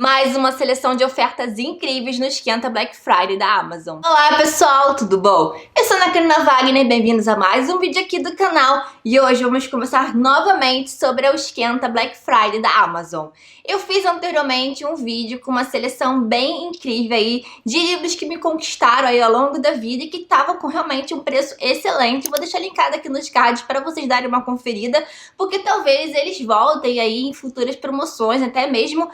mais uma seleção de ofertas incríveis no Esquenta Black Friday da Amazon. Olá pessoal, tudo bom? Eu sou a Ana Karina Wagner e bem-vindos a mais um vídeo aqui do canal. E hoje vamos conversar novamente sobre o Esquenta Black Friday da Amazon. Eu fiz anteriormente um vídeo com uma seleção bem incrível aí de livros que me conquistaram aí ao longo da vida e que tava com realmente um preço excelente. Vou deixar linkado aqui nos cards para vocês darem uma conferida, porque talvez eles voltem aí em futuras promoções, até mesmo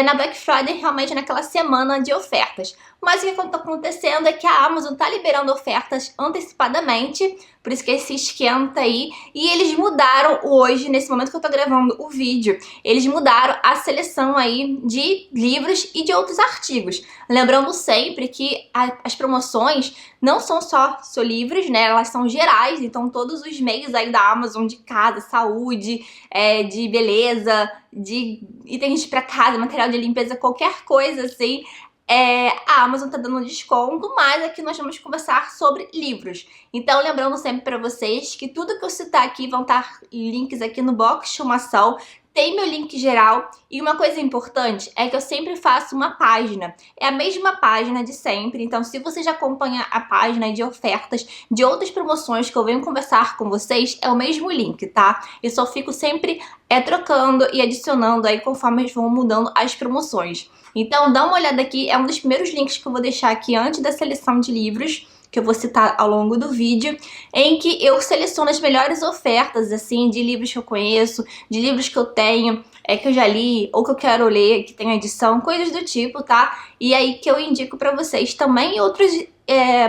na Black Friday, realmente naquela semana de ofertas. Mas o que está acontecendo é que a Amazon está liberando ofertas antecipadamente, por isso que esse esquenta aí, e eles mudaram hoje, nesse momento que eu tô gravando o vídeo, eles mudaram a seleção aí de livros e de outros artigos. Lembrando sempre que as promoções não são só livros, né? Elas são gerais, então todos os meios aí da Amazon de casa, saúde, de beleza, de itens para casa, material de limpeza, qualquer coisa assim, a Amazon tá dando um desconto, mas aqui nós vamos conversar sobre livros. Então, lembrando sempre para vocês que tudo que eu citar aqui vão estar links aqui no box de informação. Tem meu link geral e uma coisa importante é que eu sempre faço uma página. É a mesma página de sempre, então se você já acompanha a página de ofertas de outras promoções que eu venho conversar com vocês, é o mesmo link, tá? Eu só fico sempre trocando e adicionando aí conforme eles vão mudando as promoções. Então dá uma olhada aqui, é um dos primeiros links que eu vou deixar aqui antes da seleção de livros, que eu vou citar ao longo do vídeo, em que eu seleciono as melhores ofertas, assim, de livros que eu conheço, de livros que eu tenho, que eu já li, ou que eu quero ler, que tem edição, coisas do tipo, tá? E aí que eu indico pra vocês também, e outras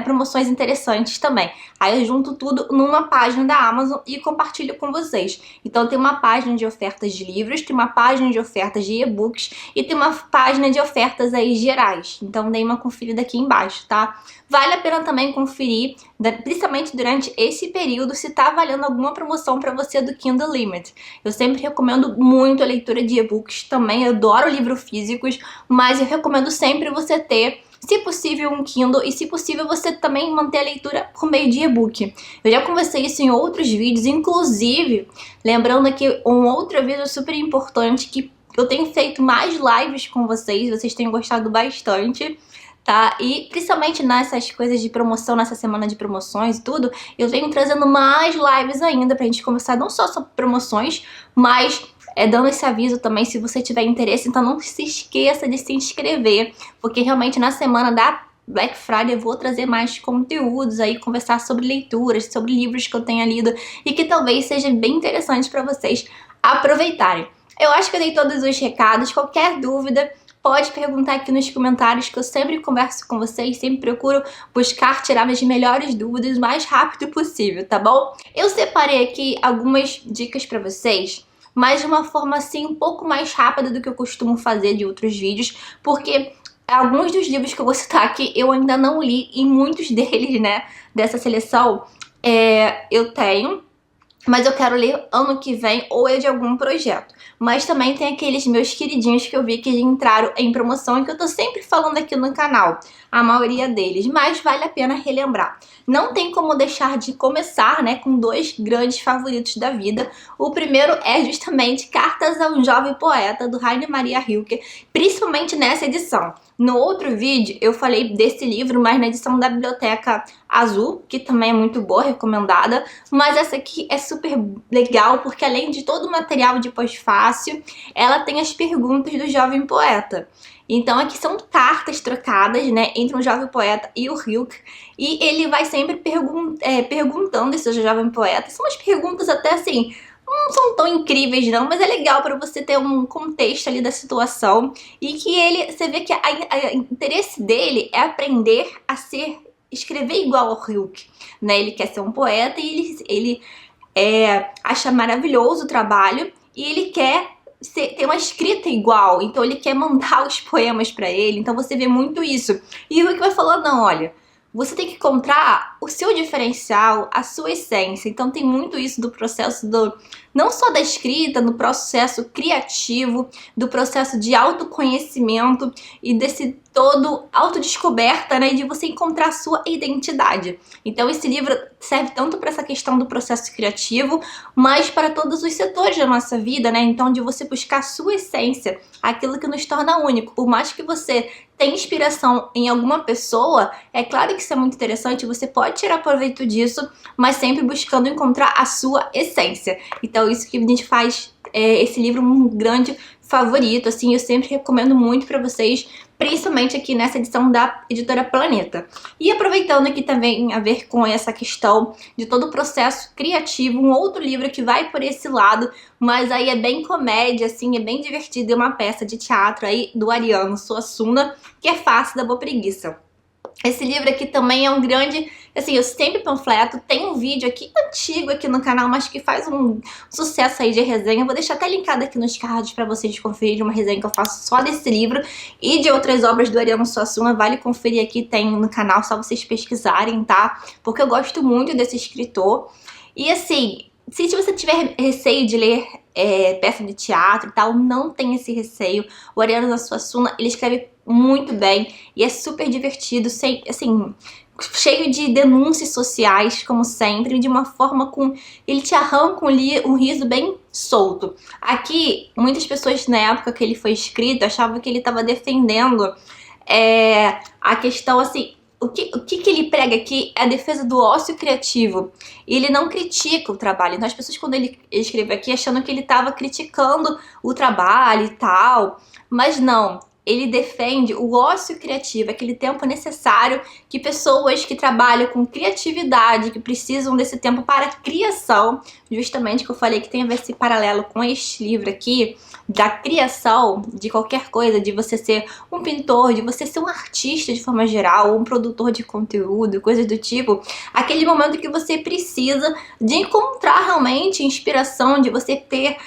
promoções interessantes também. Aí eu junto tudo numa página da Amazon e compartilho com vocês. Então tem uma página de ofertas de livros, tem uma página de ofertas de e-books e tem uma página de ofertas aí gerais. Então dei uma conferida aqui embaixo, tá? Vale a pena também conferir, principalmente durante esse período, se tá valendo alguma promoção pra você do Kindle Limit. Eu sempre recomendo muito a leitura de e-books também, eu adoro livros físicos, mas eu recomendo sempre você ter, se possível, um Kindle e, se possível, você também manter a leitura por meio de e-book. Eu já conversei isso em outros vídeos, inclusive, lembrando aqui um outro aviso super importante, que eu tenho feito mais lives com vocês têm gostado bastante, tá? E principalmente nessas coisas de promoção, nessa semana de promoções e tudo, eu venho trazendo mais lives ainda pra gente conversar não só sobre promoções, mas dando esse aviso também se você tiver interesse. Então não se esqueça de se inscrever, porque realmente na semana da Black Friday eu vou trazer mais conteúdos aí, conversar sobre leituras, sobre livros que eu tenha lido e que talvez seja bem interessante para vocês aproveitarem. Eu acho que eu dei todos os recados. Qualquer dúvida pode perguntar aqui nos comentários, que eu sempre converso com vocês, sempre procuro buscar tirar as melhores dúvidas o mais rápido possível, tá bom? Eu separei aqui algumas dicas para vocês, mas de uma forma assim um pouco mais rápida do que eu costumo fazer de outros vídeos, porque alguns dos livros que eu vou citar aqui eu ainda não li, e muitos deles, né, dessa seleção eu tenho, mas eu quero ler ano que vem ou é de algum projeto. Mas também tem aqueles meus queridinhos que eu vi que entraram em promoção e que eu tô sempre falando aqui no canal, a maioria deles, mas vale a pena relembrar. Não tem como deixar de começar, né, com dois grandes favoritos da vida. O primeiro é justamente Cartas a um Jovem Poeta, do Rainer Maria Rilke, principalmente nessa edição. No outro vídeo eu falei desse livro, mas na edição da Biblioteca Azul, que também é muito boa, recomendada, mas essa aqui é super legal, porque além de todo o material de pós-fácil, ela tem as perguntas do jovem poeta. Então aqui são cartas trocadas, né, entre um jovem poeta e o Rilke, e ele vai sempre perguntando esse jovem poeta. São umas perguntas até assim, não são tão incríveis não, mas é legal para você ter um contexto ali da situação, e que você vê que o interesse dele é aprender a escrever igual ao Rilke, né? Ele quer ser um poeta e ele acha maravilhoso o trabalho, e ele quer ter uma escrita igual, então ele quer mandar os poemas pra ele. Então você vê muito isso. E o Rilke vai falando, não, olha, você tem que encontrar o seu diferencial, a sua essência. Então tem muito isso do processo não só da escrita, no processo criativo, do processo de autoconhecimento e desse todo autodescoberta, né, de você encontrar a sua identidade. Então esse livro serve tanto para essa questão do processo criativo, mas para todos os setores da nossa vida, né? Então de você buscar a sua essência, aquilo que nos torna único. Por mais que você tenha inspiração em alguma pessoa, é claro que isso é muito interessante, você pode tirar proveito disso, mas sempre buscando encontrar a sua essência. Então isso que a gente faz esse livro um grande favorito, assim, eu sempre recomendo muito para vocês, principalmente aqui nessa edição da editora Planeta. E aproveitando aqui também a ver com essa questão de todo o processo criativo, um outro livro que vai por esse lado, mas aí é bem comédia, assim, é bem divertido, é uma peça de teatro aí do Ariano Suassuna, que é Face da Boa Preguiça. Esse livro aqui também é um grande, assim, eu sempre panfleto, tem um vídeo aqui antigo aqui no canal, mas que faz um sucesso aí de resenha. Eu vou deixar até linkado aqui nos cards pra vocês conferirem uma resenha que eu faço só desse livro e de outras obras do Ariano Suassuna. Vale conferir aqui, tem no canal, só vocês pesquisarem, tá? Porque eu gosto muito desse escritor. E assim, se você tiver receio de ler peça de teatro e tal, não tem esse receio. O Ariano Suassuna, ele escreve muito bem e é super divertido, assim, cheio de denúncias sociais, como sempre, de uma forma com... ele te arranca um riso bem solto. Aqui, muitas pessoas na época que ele foi escrito achavam que ele estava defendendo a questão, assim... O que ele prega aqui é a defesa do ócio criativo. E ele não critica o trabalho. Então as pessoas, quando ele escreve aqui, achando que ele estava criticando o trabalho e tal. Mas não. Ele defende o ócio criativo, aquele tempo necessário que pessoas que trabalham com criatividade, que precisam desse tempo para a criação, justamente que eu falei que tem a ver esse paralelo com este livro aqui, da criação de qualquer coisa, de você ser um pintor, de você ser um artista de forma geral, um produtor de conteúdo, coisas do tipo, aquele momento que você precisa de encontrar realmente inspiração, de você ter...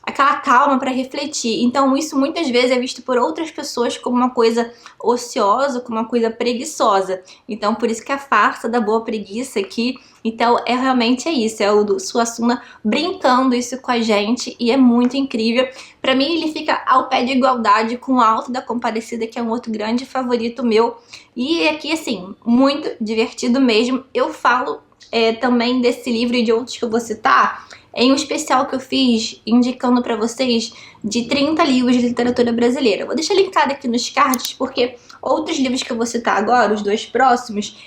aquela calma para refletir. Então isso muitas vezes é visto por outras pessoas como uma coisa ociosa, como uma coisa preguiçosa. Então por isso que a farsa da boa preguiça aqui, então realmente é isso, é o do Suassuna brincando isso com a gente e é muito incrível. Pra mim ele fica ao pé de igualdade com o Alto da Compadecida, que é um outro grande favorito meu. E aqui assim, muito divertido mesmo. Eu falo também desse livro e de outros que eu vou citar em um especial que eu fiz indicando pra vocês de 30 livros de literatura brasileira. Vou deixar linkado aqui nos cards, porque outros livros que eu vou citar agora, os dois próximos,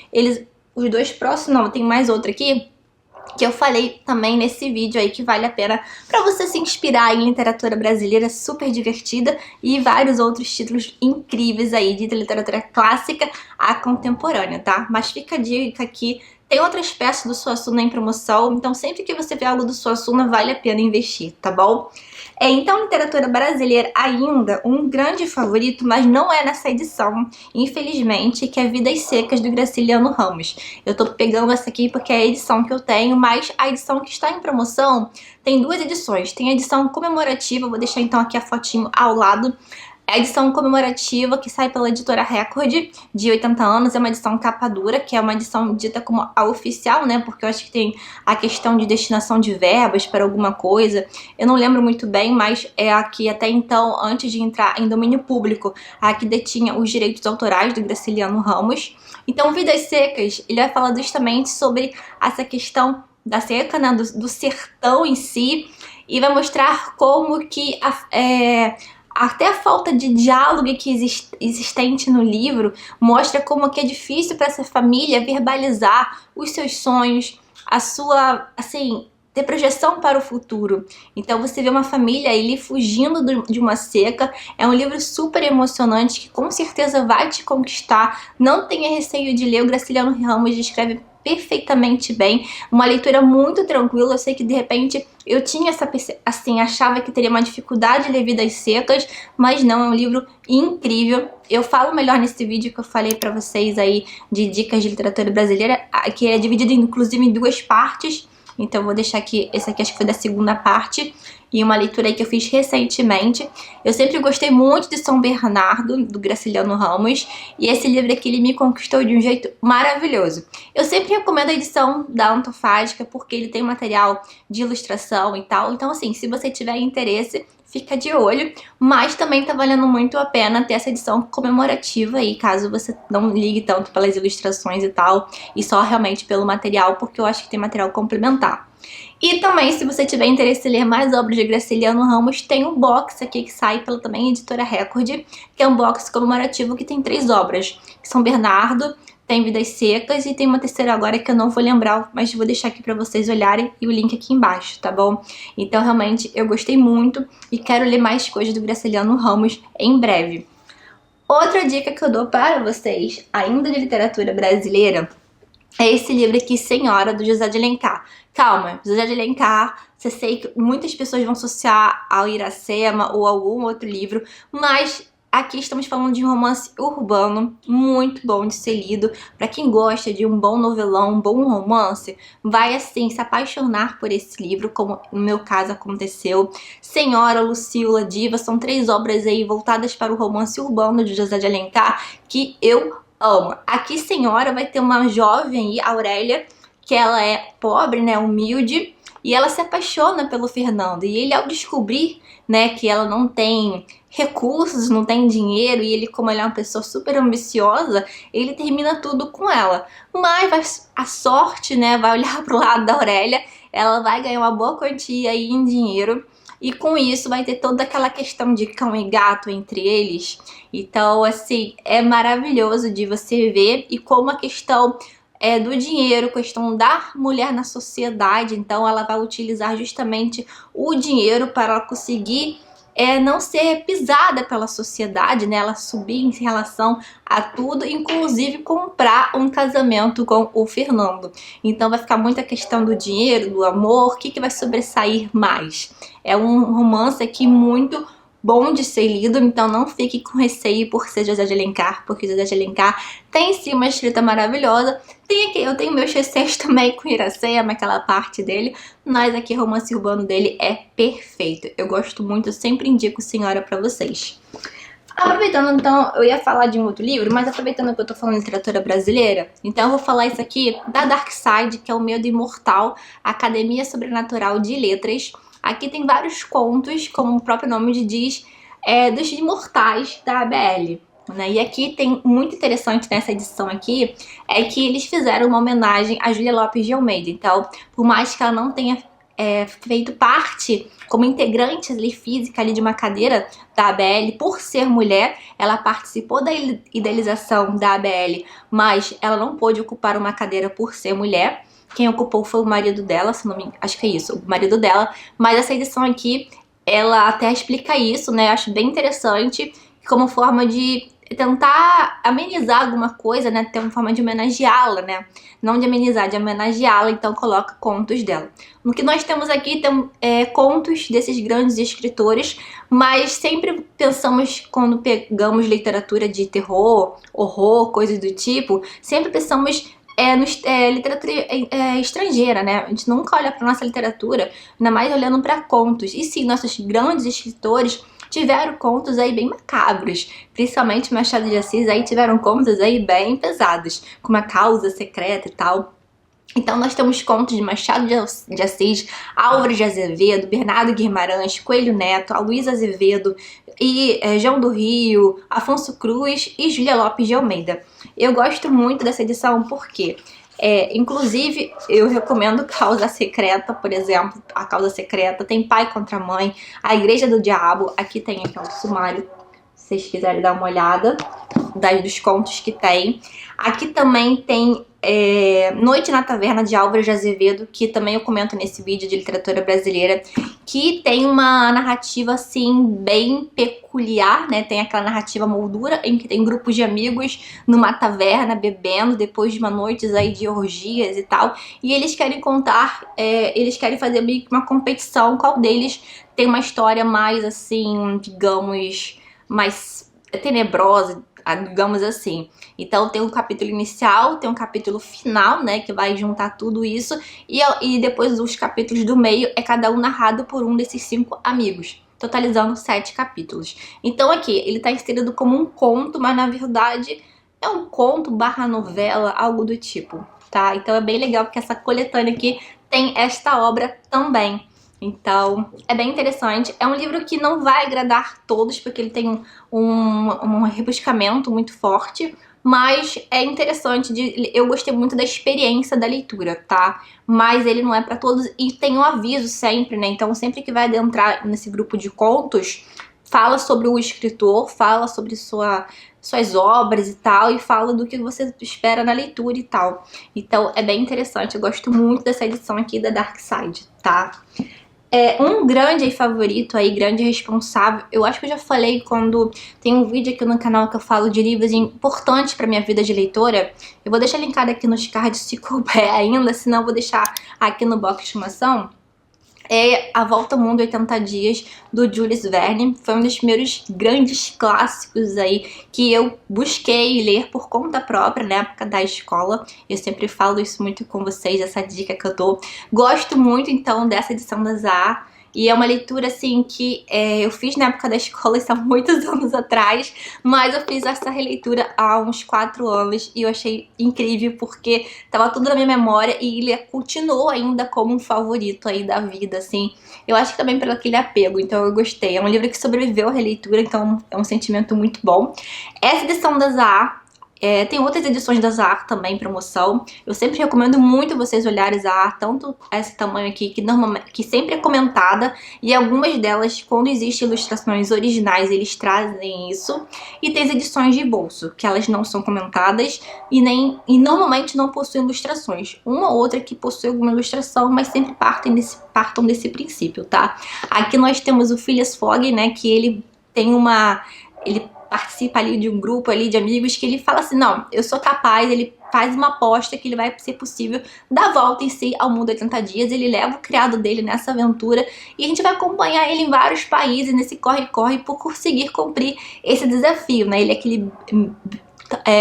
não, tem mais outro aqui, que eu falei também nesse vídeo aí que vale a pena pra você se inspirar em literatura brasileira, super divertida, e vários outros títulos incríveis aí de literatura clássica a contemporânea, tá? Mas fica a dica aqui. Tem outras peças do Suassuna em promoção, então sempre que você vê algo do Suassuna, vale a pena investir, tá bom? Então, literatura brasileira ainda, um grande favorito, mas não é nessa edição, infelizmente, que é Vidas Secas, do Graciliano Ramos. Eu tô pegando essa aqui porque é a edição que eu tenho, mas a edição que está em promoção tem duas edições. Tem a edição comemorativa, vou deixar então aqui a fotinho ao lado. A edição comemorativa, que sai pela editora Record, de 80 anos, é uma edição capa dura, que é uma edição dita como a oficial, né? Porque eu acho que tem a questão de destinação de verbas para alguma coisa. Eu não lembro muito bem, mas é a que até então, antes de entrar em domínio público, a que detinha os direitos autorais do Graciliano Ramos. Então, Vidas Secas, ele vai falar justamente sobre essa questão da seca, né? Do sertão em si, e vai mostrar como que até a falta de diálogo que existente no livro mostra como que é difícil para essa família verbalizar os seus sonhos, a sua, assim, ter projeção para o futuro. Então você vê uma família ali fugindo de uma seca. É um livro super emocionante que com certeza vai te conquistar. Não tenha receio de ler, o Graciliano Ramos escreve perfeitamente bem, uma leitura muito tranquila. Eu sei que de repente eu tinha achava que teria uma dificuldade de ler Vidas Secas, mas não, é um livro incrível. Eu falo melhor nesse vídeo que eu falei pra vocês aí de dicas de literatura brasileira, que é dividido inclusive em duas partes. Então eu vou deixar aqui, esse aqui acho que foi da segunda parte. e uma leitura aí que eu fiz recentemente. Eu sempre gostei muito de São Bernardo, do Graciliano Ramos, e esse livro aqui ele me conquistou de um jeito maravilhoso. Eu sempre recomendo a edição da Antofágica porque ele tem material de ilustração e tal, então assim, se você tiver interesse, fica de olho, mas também tá valendo muito a pena ter essa edição comemorativa aí, caso você não ligue tanto pelas ilustrações e tal, e só realmente pelo material, porque eu acho que tem material complementar. E também, se você tiver interesse em ler mais obras de Graciliano Ramos, tem um box aqui que sai pela também Editora Record, que é um box comemorativo que tem 3 obras, que São Bernardo, tem Vidas Secas e tem uma terceira agora que eu não vou lembrar, mas vou deixar aqui pra vocês olharem e o link aqui embaixo, tá bom? Então, realmente, eu gostei muito e quero ler mais coisas do Graciliano Ramos em breve. Outra dica que eu dou para vocês, ainda de literatura brasileira, é esse livro aqui, Senhora, do José de Alencar. Calma, José de Alencar, eu sei que muitas pessoas vão associar ao Iracema ou algum outro livro, mas aqui estamos falando de um romance urbano muito bom de ser lido. Para quem gosta de um bom novelão, um bom romance, vai assim se apaixonar por esse livro, como no meu caso aconteceu. Senhora, Lucila, Diva, são 3 obras aí voltadas para o romance urbano de José de Alencar que eu amo. Aqui, Senhora, vai ter uma jovem aí, Aurélia, que ela é pobre, né, humilde, e ela se apaixona pelo Fernando. E ele, ao descobrir, né, que ela não tem recursos, não tem dinheiro, e ele, como ele é uma pessoa super ambiciosa, ele termina tudo com ela. Mas a sorte, né, vai olhar pro lado da Aurélia, ela vai ganhar uma boa quantia aí em dinheiro, e com isso vai ter toda aquela questão de cão e gato entre eles. Então, assim, é maravilhoso de você ver e como a questão do dinheiro, questão da mulher na sociedade, então ela vai utilizar justamente o dinheiro para ela conseguir não ser pisada pela sociedade, né? Ela subir em relação a tudo, inclusive comprar um casamento com o Fernando. Então vai ficar muita questão do dinheiro, do amor, o que vai sobressair mais. É um romance aqui muito bom de ser lido, então não fique com receio por ser José de Alencar, porque José de Alencar tem sim uma escrita maravilhosa. Eu tenho meus receios também com Iracema, aquela parte dele, mas aqui o romance urbano dele é perfeito. Eu gosto muito, eu sempre indico Senhora pra vocês. Aproveitando, então, eu ia falar de um outro livro, mas aproveitando que eu tô falando de literatura brasileira, então eu vou falar isso aqui da Dark Side, que é o Medo Imortal, Academia Sobrenatural de Letras. Aqui tem vários contos, como o próprio nome diz, dos imortais da ABL. Né? E aqui tem muito interessante nessa edição aqui, é que eles fizeram uma homenagem a Júlia Lopes de Almeida. Então, por mais que ela não tenha feito parte como integrante ali, física ali, de uma cadeira da ABL, por ser mulher, ela participou da idealização da ABL, mas ela não pôde ocupar uma cadeira por ser mulher. Quem ocupou foi o marido dela, se não me engano, acho que é isso, o marido dela. Mas essa edição aqui, ela até explica isso, né? Acho bem interessante, como forma de tentar amenizar alguma coisa, né? Ter uma forma de homenageá-la, né? Não de amenizar, de homenageá-la, então coloca contos dela. No que nós temos aqui, tem contos desses grandes escritores, mas sempre pensamos, quando pegamos literatura de terror, horror, coisas do tipo, sempre pensamos literatura estrangeira, né? A gente nunca olha para nossa literatura, ainda mais olhando para contos. E sim, nossos grandes escritores tiveram contos aí bem macabros, principalmente Machado de Assis aí tiveram contos aí bem pesados, como A Causa Secreta e tal. Então nós temos contos de Machado de Assis, Álvares de Azevedo, Bernardo Guimarães, Coelho Neto, Aloysio Azevedo, e João do Rio, Afonso Cruz e Júlia Lopes de Almeida. Eu gosto muito dessa edição porque, inclusive, eu recomendo Causa Secreta, por exemplo. A Causa Secreta tem Pai contra Mãe, A Igreja do Diabo. Aqui tem aqui o sumário, se vocês quiserem dar uma olhada dos contos que tem. Aqui também tem Noite na Taverna, de Álvares de Azevedo, que também eu comento nesse vídeo de literatura brasileira, que tem uma narrativa assim bem peculiar, né? Tem aquela narrativa moldura em que tem grupos de amigos numa taverna bebendo depois de uma noite aí de orgias e tal, e eles querem contar, eles querem fazer meio que uma competição, qual deles tem uma história mais assim, digamos, mais tenebrosa, digamos assim. Então tem um capítulo inicial, tem um capítulo final, né, que vai juntar tudo isso, e depois os capítulos do meio é cada um narrado por um desses 5 amigos, totalizando 7 capítulos. Então aqui, ele tá inserido como um conto, mas na verdade é um conto barra novela, algo do tipo, tá? Então é bem legal porque essa coletânea aqui tem esta obra também. Então, é bem interessante. É um livro que não vai agradar todos, porque ele tem um rebuscamento muito forte, mas é interessante, eu gostei muito da experiência da leitura, tá? Mas ele não é pra todos e tem um aviso sempre, né? Então, sempre que vai adentrar nesse grupo de contos, fala sobre o escritor, fala sobre suas obras e tal, e fala do que você espera na leitura e tal. Então, é bem interessante. Eu gosto muito dessa edição aqui da Dark Side, tá? Um grande favorito aí, grande responsável, eu acho que eu já falei quando tem um vídeo aqui no canal que eu falo de livros importantes pra minha vida de leitora. Eu vou deixar linkado aqui nos cards se couber ainda, senão eu vou deixar aqui no box de estimação. É A Volta ao Mundo em 80 Dias, do Jules Verne. Foi um dos primeiros grandes clássicos aí que eu busquei ler por conta própria na época da escola. Eu sempre falo isso muito com vocês, essa dica que eu dou. Gosto muito, então, dessa edição da Zahar. E é uma leitura, assim, que eu fiz na época da escola, isso há muitos anos atrás, mas eu fiz essa releitura há uns 4 anos e eu achei incrível porque tava tudo na minha memória e ele continuou ainda como um favorito aí da vida, assim. Eu acho que também pelo aquele apego, então eu gostei. É um livro que sobreviveu à releitura, então é um sentimento muito bom. Essa edição da Zahar, tem outras edições da Zahar também em promoção. Eu sempre recomendo muito vocês olharem Zahar, tanto esse tamanho aqui, que sempre é comentada, e algumas delas, quando existem ilustrações originais, eles trazem isso. E tem as edições de bolso, que elas não são comentadas e normalmente não possuem ilustrações. Uma ou outra que possui alguma ilustração, mas sempre partam desse princípio, tá? Aqui nós temos o Phileas Fogg, né, que ele tem ele participa ali de um grupo ali de amigos que ele fala assim, não, eu sou capaz, ele faz uma aposta que ele vai ser possível dar volta em si ao mundo 80 dias, ele leva o criado dele nessa aventura e a gente vai acompanhar ele em vários países nesse corre-corre por conseguir cumprir esse desafio, né? Ele é aquele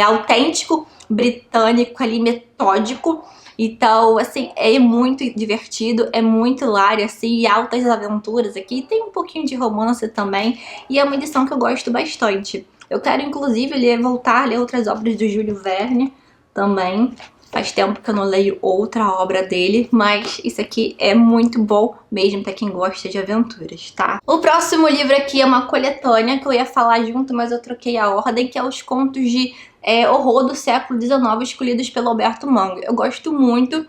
autêntico britânico ali, metódico. Então, assim, é muito divertido, é muito hilário, assim, e altas aventuras aqui. Tem um pouquinho de romance também, e é uma edição que eu gosto bastante. Eu quero, inclusive, voltar a ler outras obras do Júlio Verne também. Faz tempo que eu não leio outra obra dele, mas isso aqui é muito bom mesmo pra quem gosta de aventuras, tá? O próximo livro aqui é uma coletânea que eu ia falar junto, mas eu troquei a ordem, que é os contos de horror do século XIX escolhidos pelo Alberto Mango. Eu gosto muito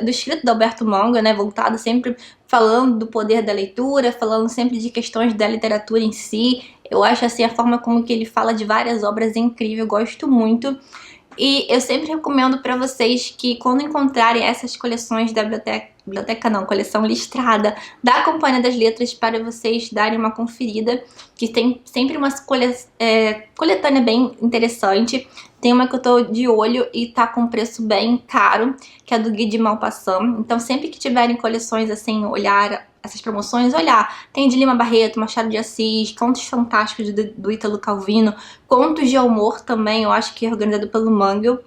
do escrito do Alberto Mango, né, voltado sempre falando do poder da leitura, falando sempre de questões da literatura em si. Eu acho assim a forma como que ele fala de várias obras é incrível, eu gosto muito. E eu sempre recomendo pra vocês que quando encontrarem essas coleções da coleção listrada da Companhia das Letras, para vocês darem uma conferida, que tem sempre uma coletânea bem interessante. Tem uma que eu tô de olho e tá com preço bem caro, que é do Guy de Maupassant. Então sempre que tiverem coleções assim, olhar essas promoções, olhar. Tem de Lima Barreto, Machado de Assis, Contos Fantásticos do Ítalo Calvino, Contos de Amor também, eu acho que é organizado pelo Mango,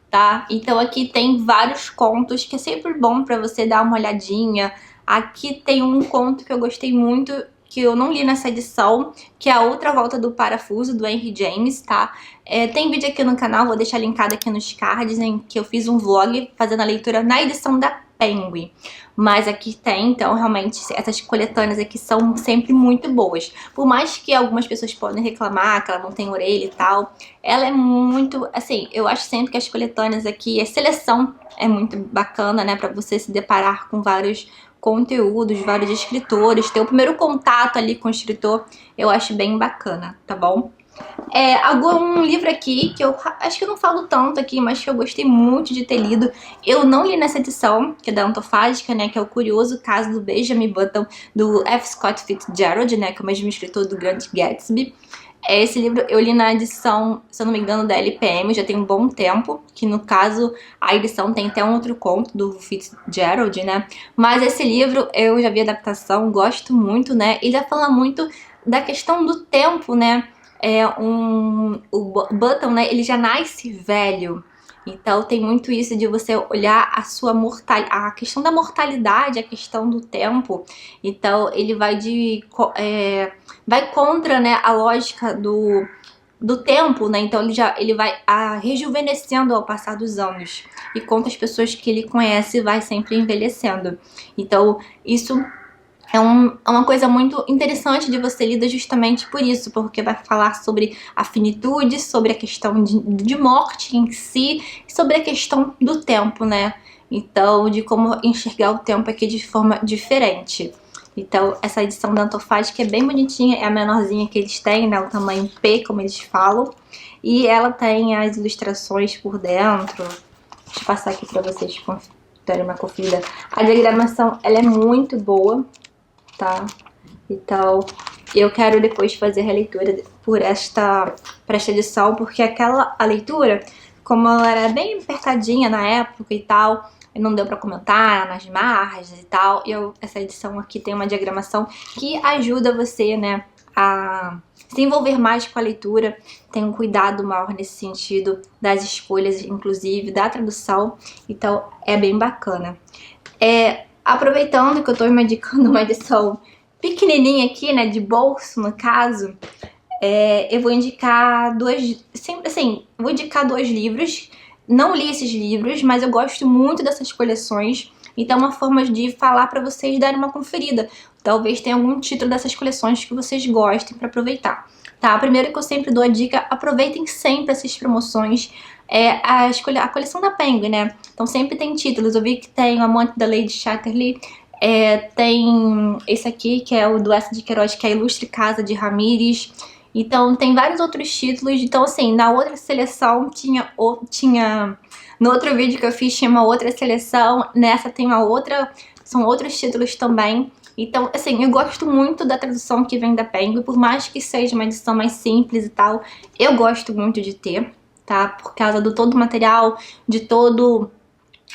tá? Então aqui tem vários contos que é sempre bom pra você dar uma olhadinha. Aqui tem um conto que eu gostei muito, que eu não li nessa edição, que é A Outra Volta do Parafuso, do Henry James, tá? Tem vídeo aqui no canal, vou deixar linkado aqui nos cards, em que eu fiz um vlog fazendo a leitura na edição da Penguin. Mas aqui tem, então realmente essas coletâneas aqui são sempre muito boas. Por mais que algumas pessoas podem reclamar que ela não tem orelha e tal, ela é muito, assim, eu acho sempre que as coletâneas aqui, a seleção é muito bacana, né, pra você se deparar com vários conteúdos, vários escritores, ter o primeiro contato ali com o escritor, eu acho bem bacana, tá bom? Um livro aqui que eu acho que eu não falo tanto aqui, mas que eu gostei muito de ter lido. Eu não li nessa edição, que é da Antofágica, né, que é O Curioso Caso do Benjamin Button, do F. Scott Fitzgerald, né, que é o mesmo escritor do Grande Gatsby. Esse livro eu li na edição, se eu não me engano, da LPM, já tem um bom tempo, que no caso a edição tem até um outro conto do Fitzgerald, né, mas esse livro eu já vi a adaptação, gosto muito, né, ele já fala muito da questão do tempo, né. o Button, né, ele já nasce velho. Então tem muito isso de você olhar a questão da mortalidade, a questão do tempo. Então ele vai contra, né, a lógica do tempo, né? Então ele vai rejuvenescendo ao passar dos anos. E quantas pessoas que ele conhece vai sempre envelhecendo. Então isso é uma coisa muito interessante de você lida justamente por isso, porque vai falar sobre a finitude, sobre a questão de morte em si, sobre a questão do tempo, né? Então, de como enxergar o tempo aqui de forma diferente. Então, essa edição da Antofágica é bem bonitinha, é a menorzinha que eles têm, né? O tamanho P, como eles falam. E ela tem as ilustrações por dentro. Deixa eu passar aqui pra vocês darem uma conferida. A diagramação, ela é muito boa, tá? Então, eu quero depois fazer a releitura por esta edição, porque a leitura, como ela era bem apertadinha na época e tal, não deu pra comentar nas margens e tal, essa edição aqui tem uma diagramação que ajuda você, né, a se envolver mais com a leitura, tem um cuidado maior nesse sentido das escolhas, inclusive da tradução, então é bem bacana. Aproveitando que eu tô indicando uma edição pequenininha aqui, né, de bolso no caso, eu vou indicar vou indicar 2 livros. Não li esses livros, mas eu gosto muito dessas coleções, então é uma forma de falar pra vocês darem uma conferida. Talvez tenha algum título dessas coleções que vocês gostem pra aproveitar, tá? Primeiro que eu sempre dou a dica, aproveitem sempre essas promoções. A coleção da Penguin, né? Então sempre tem títulos. Eu vi que tem o Amante da Lady Chatterley, tem esse aqui que é o do S. de Queiroz, que é a Ilustre Casa de Ramírez. Então tem vários outros títulos. Então assim, na outra seleção no outro vídeo que eu fiz tinha uma outra seleção, nessa tem uma outra, são outros títulos também. Então assim, eu gosto muito da tradução que vem da Penguin, por mais que seja uma edição mais simples e tal, eu gosto muito de ter, tá? Por causa do todo o material, de todo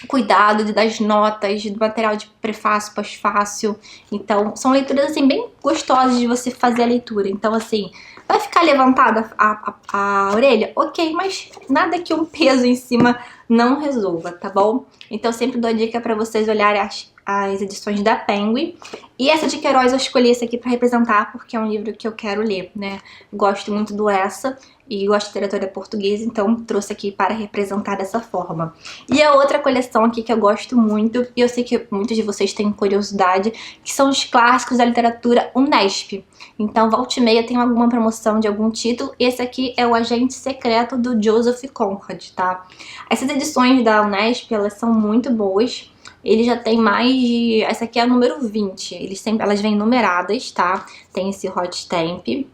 cuidado das notas, do material de prefácio, pós-fácil. Então são leituras assim bem gostosas de você fazer a leitura. Então assim, vai ficar levantada a orelha? Ok, mas nada que um peso em cima não resolva, tá bom? Então sempre dou a dica pra vocês olharem as edições da Penguin. E essa de Queiroz eu escolhi esse aqui pra representar, porque é um livro que eu quero ler, né? Gosto muito do Essa e gosto de literatura portuguesa, então trouxe aqui para representar dessa forma. E a outra coleção aqui que eu gosto muito, e eu sei que muitos de vocês têm curiosidade, que são os clássicos da literatura Unesp. Então, volta e meia tem alguma promoção de algum título. Esse aqui é o Agente Secreto do Joseph Conrad, tá? Essas edições da Unesp, elas são muito boas. Ele já tem mais de... Essa aqui é a número 20. Elas vêm numeradas, tá? Tem esse hot stamp. E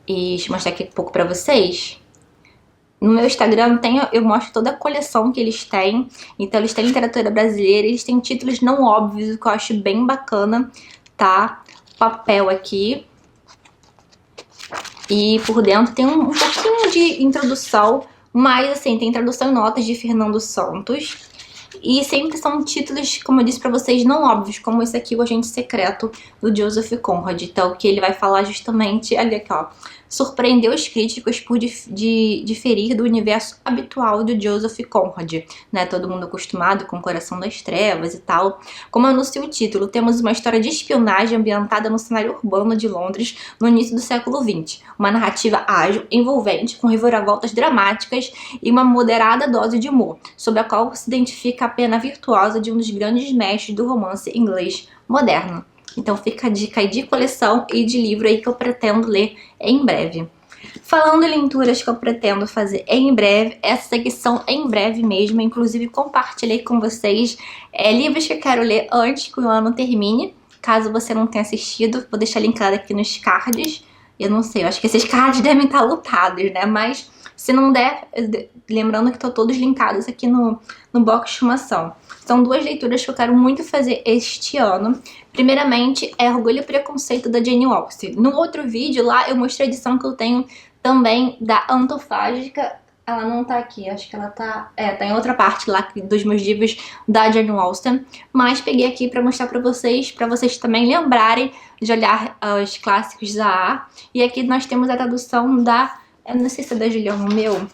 deixa eu mostrar aqui um pouco pra vocês. No meu Instagram eu mostro toda a coleção que eles têm. Então eles têm literatura brasileira, eles têm títulos não óbvios, o que eu acho bem bacana, tá? Papel aqui. E por dentro tem um pouquinho de introdução, mas assim, tem tradução em notas de Fernando Santos. E sempre são títulos, como eu disse pra vocês, não óbvios, como esse aqui, O Agente Secreto, do Joseph Conrad. Então, que ele vai falar justamente, olha aqui, ó, surpreendeu os críticos por diferir do universo habitual do Joseph Conrad, né? Todo mundo acostumado com o Coração das Trevas e tal. Como anuncia o título, temos uma história de espionagem ambientada no cenário urbano de Londres no início do século XX. Uma narrativa ágil, envolvente, com reviravoltas dramáticas e uma moderada dose de humor, sobre a qual se identifica a pena virtuosa de um dos grandes mestres do romance inglês moderno. Então fica a dica aí de coleção e de livro aí que eu pretendo ler em breve. Falando em leituras que eu pretendo fazer em breve, essas aqui são em breve mesmo, inclusive compartilhei com vocês livros que eu quero ler antes que o ano termine. Caso você não tenha assistido, vou deixar linkado aqui nos cards. Eu não sei, eu acho que esses cards devem estar lotados, né? Mas se não der, lembrando que estão todos linkados aqui no box de informação. São 2 leituras que eu quero muito fazer este ano. Primeiramente é Orgulho e Preconceito da Jane Austen. No outro vídeo lá eu mostrei a edição que eu tenho também da Antofágica. Ela não tá aqui, acho que ela tá... tá em outra parte lá dos meus livros da Jane Austen. Mas peguei aqui pra mostrar pra vocês também lembrarem de olhar os clássicos da A. E aqui nós temos a tradução da... Eu não sei se é da Júlia Romeu.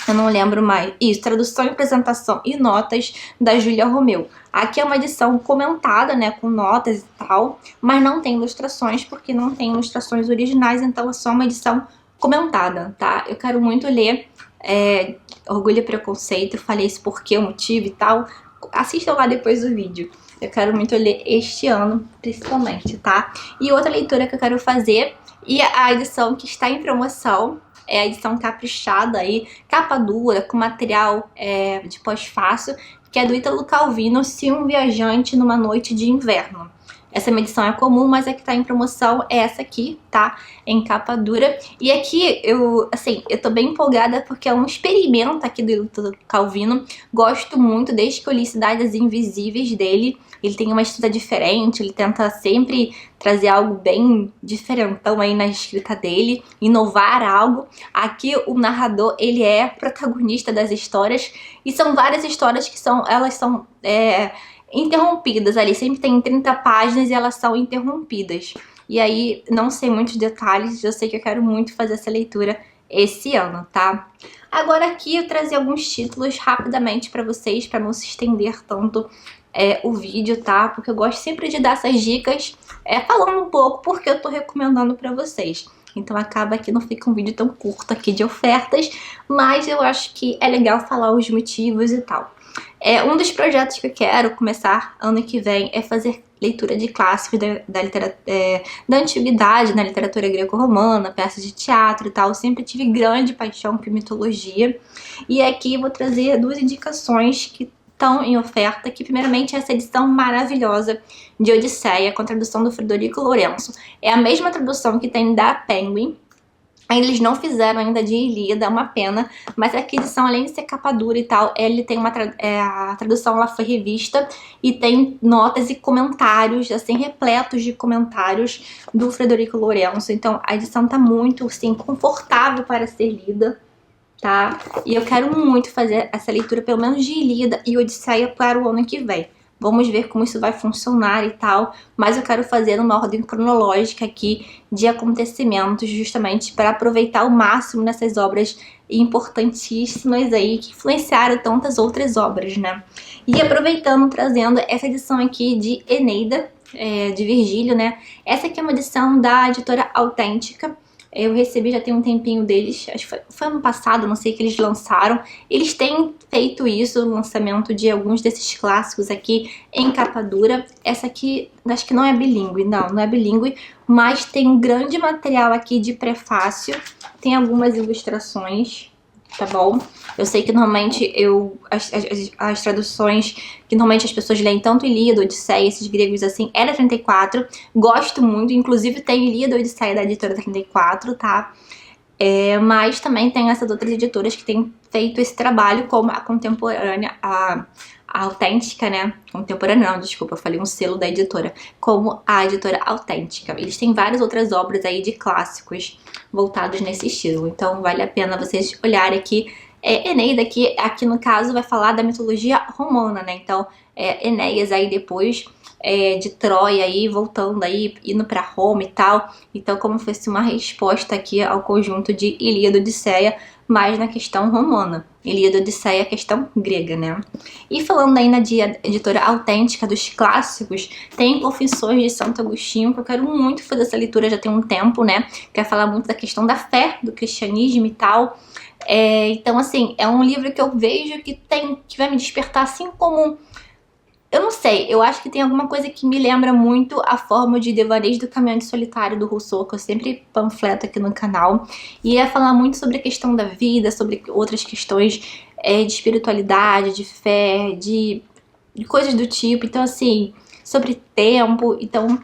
Eu não lembro mais. Isso, tradução, apresentação e notas da Júlia Romeu. Aqui é uma edição comentada, né, com notas e tal, mas não tem ilustrações, porque não tem ilustrações originais, então é só uma edição comentada, tá? Eu quero muito ler Orgulho e Preconceito, falei isso porque o motivo e tal. Assistam lá depois do vídeo. Eu quero muito ler este ano, principalmente, tá? E outra leitura que eu quero fazer, e a edição que está em promoção, é a edição caprichada aí, capa dura, com material de pós-fácil, que é do Ítalo Calvino, Se um Viajante numa Noite de Inverno. Essa edição é comum, mas a que tá em promoção é essa aqui, tá? Em capa dura. E aqui, eu tô bem empolgada porque é um experimento aqui do Ítalo Calvino. Gosto muito, desde que eu li Cidades Invisíveis dele. Ele tem uma escrita diferente, ele tenta sempre trazer algo bem diferentão aí na escrita dele, inovar algo. Aqui o narrador, ele é protagonista das histórias, e são várias histórias que elas são interrompidas ali, sempre tem 30 páginas e elas são interrompidas. E aí, não sei muitos detalhes, eu sei que eu quero muito fazer essa leitura esse ano, tá? Agora aqui eu trazi alguns títulos rapidamente pra vocês, pra não se estender tanto o vídeo, tá? Porque eu gosto sempre de dar essas dicas falando um pouco porque eu tô recomendando pra vocês. Então acaba que não fica um vídeo tão curto aqui de ofertas, mas eu acho que é legal falar os motivos e tal. Um dos projetos que eu quero começar ano que vem é fazer leitura de clássicos da antiguidade, na literatura greco-romana, peças de teatro e tal. Eu sempre tive grande paixão por mitologia. E aqui eu vou trazer duas indicações que estão em oferta, que primeiramente é essa edição maravilhosa de Odisseia, com a tradução do Frederico Lourenço. É a mesma tradução que tem da Penguin. Eles não fizeram ainda de Ilíada, é uma pena, mas a edição, além de ser capa dura e tal, ele tem a tradução, ela foi revista e tem notas e comentários, assim, repletos de comentários do Frederico Lourenço. Então a edição tá muito, assim, confortável para ser lida, tá? E eu quero muito fazer essa leitura, pelo menos de Ilíada e Odisseia, para o ano que vem. Vamos ver como isso vai funcionar e tal, mas eu quero fazer numa ordem cronológica aqui de acontecimentos, justamente para aproveitar ao máximo nessas obras importantíssimas aí, que influenciaram tantas outras obras, né? E aproveitando, trazendo essa edição aqui de Eneida, de Virgílio, né? Essa aqui é uma edição da editora Autêntica. Eu recebi já tem um tempinho deles, acho que foi ano passado, não sei, que eles lançaram. Eles têm feito isso, o lançamento de alguns desses clássicos aqui em capa dura. Essa aqui, acho que não é bilíngue, não é bilíngue, mas tem um grande material aqui de prefácio. Tem algumas ilustrações, tá bom? Eu sei que normalmente as traduções que normalmente as pessoas leem, tanto Ilíada, Odisseia, esses gregos assim, é da 34. Gosto muito, inclusive tem Ilíada e Odisseia da editora 34, tá? Mas também tem essas outras editoras que têm feito esse trabalho, como a contemporânea, a Autêntica, né? Contemporânea não, desculpa, eu falei um selo da editora. Como a editora Autêntica. Eles têm várias outras obras aí de clássicos voltados nesse estilo. Então vale a pena vocês olharem aqui. Eneida, que aqui no caso vai falar da mitologia romana, né? Então Enéas aí depois de Troia aí, voltando aí, indo pra Roma e tal. Então como fosse uma resposta aqui ao conjunto de Ilíada e Odisseia, mais na questão romana. Ilíada e Odisseia é a questão grega, né? E falando ainda de editora Autêntica dos clássicos, tem Confissões de Santo Agostinho, que eu quero muito fazer essa leitura já tem um tempo, né? Quer falar muito da questão da fé, do cristianismo e tal. Então, assim, é um livro que eu vejo que vai me despertar, assim como... Eu não sei, eu acho que tem alguma coisa que me lembra muito a forma de Devaneios do Caminhante Solitário do Rousseau, que eu sempre panfleto aqui no canal. E ia falar muito sobre a questão da vida, sobre outras questões de espiritualidade, de fé, de coisas do tipo. Então, assim, sobre tempo. Então,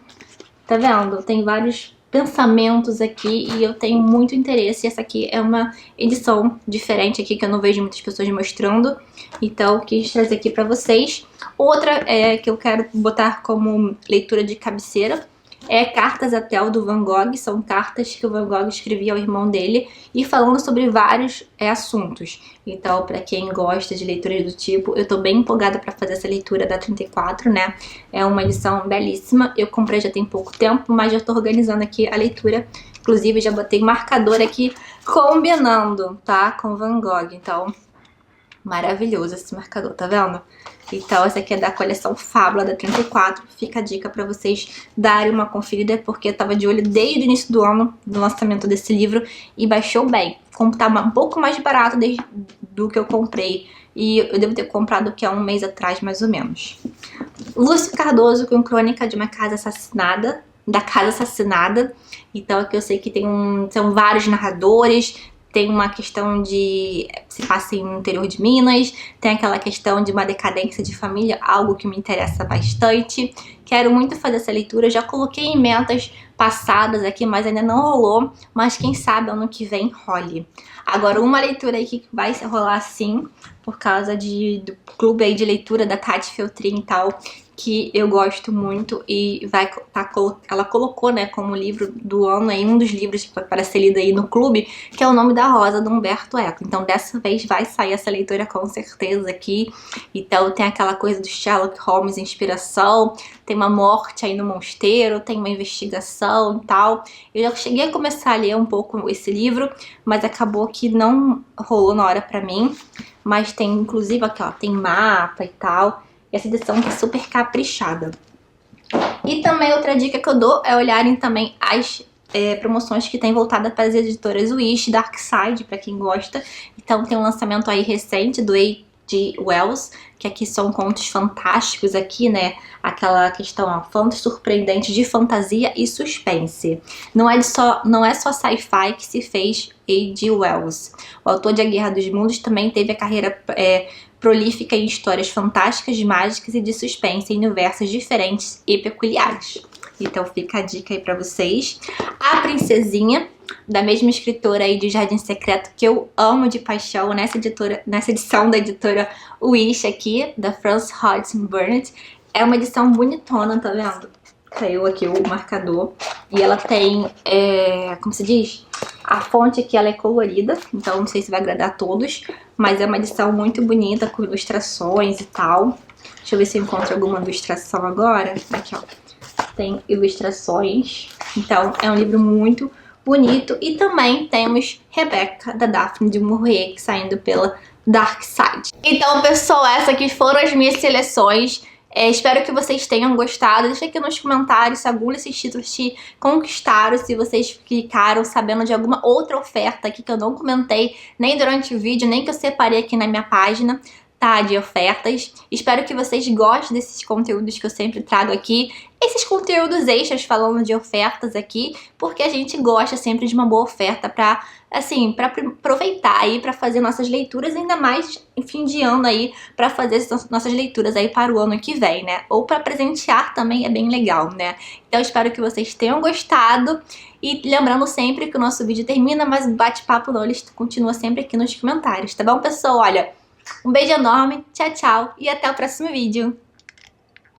tá vendo? Tem vários pensamentos aqui e eu tenho muito interesse. Essa aqui é uma edição diferente aqui que eu não vejo muitas pessoas mostrando, então quis trazer aqui pra vocês. Outra que eu quero botar como leitura de cabeceira é Cartas a Theo, do Van Gogh. São cartas que o Van Gogh escrevia ao irmão dele e falando sobre vários assuntos. Então, pra quem gosta de leituras do tipo, eu tô bem empolgada pra fazer essa leitura da 34, né? É uma edição belíssima. Eu comprei já tem pouco tempo, mas já tô organizando aqui a leitura. Inclusive, já botei marcador aqui combinando, tá? Com Van Gogh. Então, maravilhoso esse marcador, tá vendo? Então, essa aqui é da coleção Fábula da 34. Fica a dica pra vocês darem uma conferida, porque eu tava de olho desde o início do ano, do lançamento desse livro, e baixou bem. Tá um pouco mais barato do que eu comprei. E eu devo ter comprado que há um mês atrás, mais ou menos. Lúcio Cardoso com Crônica de uma Casa Assassinada. Da Casa Assassinada. Então aqui eu sei que são vários narradores. Tem uma questão de se passa no interior de Minas, tem aquela questão de uma decadência de família, algo que me interessa bastante. Quero muito fazer essa leitura, já coloquei em metas passadas aqui, mas ainda não rolou, mas quem sabe ano que vem role. Agora, uma leitura aí que vai rolar sim, por causa do clube aí de leitura da Tati Feltrin e tal, que eu gosto muito e ela colocou, né, como livro do ano aí, um dos livros para ser lido aí no clube, que é O Nome da Rosa, do Humberto Eco. Então dessa vez vai sair essa leitura com certeza aqui. Então tem aquela coisa do Sherlock Holmes, inspiração, tem uma morte aí no mosteiro, tem uma investigação e tal. Eu já cheguei a começar a ler um pouco esse livro, mas acabou que não rolou na hora pra mim. Mas tem, inclusive, aqui ó, tem mapa e tal. Essa edição que é super caprichada. E também outra dica que eu dou é olharem também as promoções que tem voltada para as editoras Wish, Darkside, para quem gosta. Então tem um lançamento aí recente do A.G. Wells, que aqui são contos fantásticos aqui, né? Aquela questão, ó, contos surpreendentes de fantasia e suspense. Não é só sci-fi que se fez A.G. Wells. O autor de A Guerra dos Mundos também teve a carreira prolífica em histórias fantásticas, mágicas e de suspense em universos diferentes e peculiares. Então fica a dica aí pra vocês. A Princesinha, da mesma escritora aí de Jardim Secreto, que eu amo de paixão, nessa edição da editora Wish aqui, da Frances Hodgson Burnett. É uma edição bonitona, tá vendo? Saiu aqui o marcador. E ela tem, como se diz? A fonte aqui ela é colorida, então não sei se vai agradar a todos, mas é uma edição muito bonita, com ilustrações e tal. Deixa eu ver se eu encontro alguma ilustração agora. Aqui, ó. Tem ilustrações. Então, é um livro muito bonito. E também temos Rebecca, da Daphne du Maurier, saindo pela Darkside. Então, pessoal, essas aqui foram as minhas seleções. Espero que vocês tenham gostado. Deixa aqui nos comentários se algum desses títulos te conquistaram, se vocês ficaram sabendo de alguma outra oferta aqui que eu não comentei, nem durante o vídeo, nem que eu separei aqui na minha página, tá, de ofertas. Espero que vocês gostem desses conteúdos que eu sempre trago aqui, esses conteúdos extras falando de ofertas aqui, porque a gente gosta sempre de uma boa oferta pra, assim, pra aproveitar aí, pra fazer nossas leituras, ainda mais em fim de ano aí, pra fazer nossas leituras aí para o ano que vem, né? Ou pra presentear também é bem legal, né? Então espero que vocês tenham gostado. E lembrando sempre que o nosso vídeo termina, mas o bate-papo não, ele continua sempre aqui nos comentários, tá bom, pessoal? Olha, um beijo enorme, tchau, tchau e até o próximo vídeo.